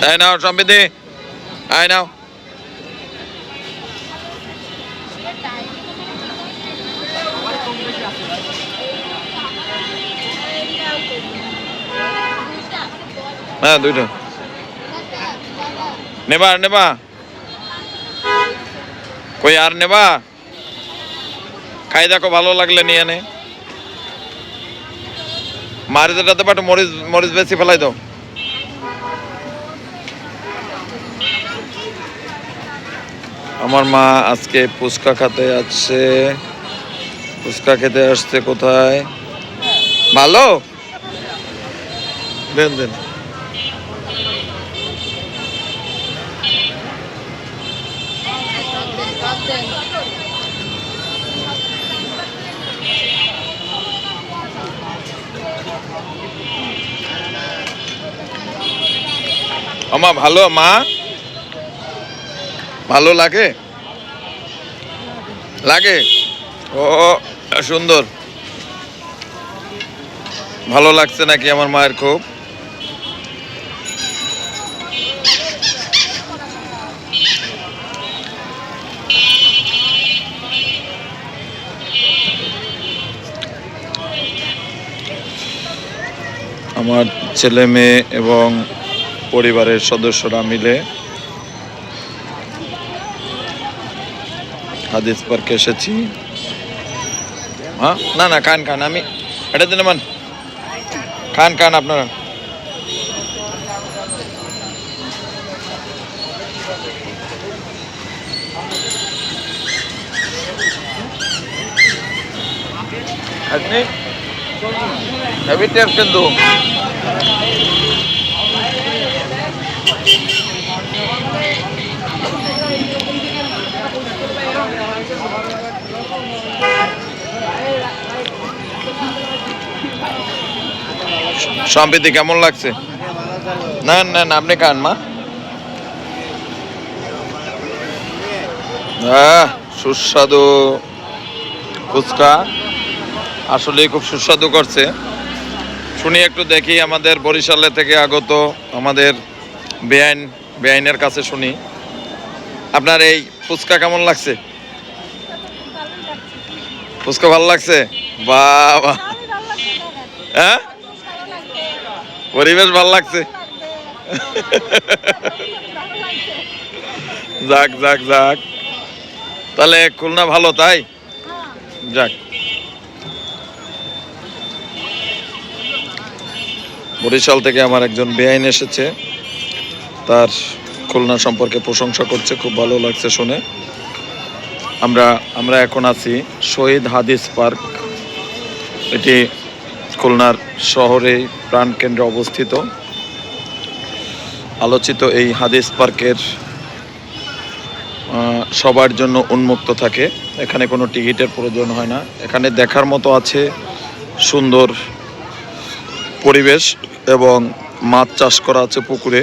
আয় নাও সম্প্রীতি, আয় নাও। হ্যাঁ দুইটা নেবা, আর নেবা কই, আর নেবা? খাই দেখো, ভালো লাগলে নিয়ে নে। মারিতে পাঠো, মরিচ মরিচ বেশি ফেলাই দাও। আমার মা আজকে ফুচকা খেতে আসছে। ফুচকা খেতে আসছে কোথায়? ভালো, দেন দেন। আমা ভালো মা, ভালো লাগে লাগে? ও সুন্দর, ভালো লাগছে নাকি আমার মায়ের খুব? আমার ছেলে মেয়ে এবং পরিবারের সদস্যরা মিলে হাদিস পার্কে এসেছি। হ্যাঁ না না, খান খান, আমি এটা দিন মান, খান খান আপনারা। আপনি হেভি টেস্ট কিন্তু। সম্প্রীতি কেমন লাগছে? না না না, আপনি খান মা। সুস্বাদু ফুচকা, আসলে খুব সুস্বাদু করছে। শুনি একটু দেখি, আমাদের বরিশালে থেকে আগত আমাদের বেআইনের কাছে শুনি, আপনার এই ফুচকা কেমন লাগছে? ফুচকা ভালো লাগছে? বাবা, হ্যাঁ পরিবেশ ভালো লাগছে। যাক যাক যাক, তাহলে খুলনা ভালো, তাই যাক। বরিশাল থেকে আমার একজন বেআইন এসেছে, তার খুলনা সম্পর্কে প্রশংসা করছে, খুব ভালো লাগছে শুনে। আমরা এখন আছি শহীদ হাদিস পার্ক। এটি খুলনার শহরে প্রাণকেন্দ্রে অবস্থিত। আলোচিত এই হাদিস পার্কের সবার জন্য উন্মুক্ত থাকে, এখানে কোনো টিকিটের প্রয়োজন হয় না। এখানে দেখার মতো আছে সুন্দর পরিবেশ এবং মাছ চাষ করা আছে পুকুরে।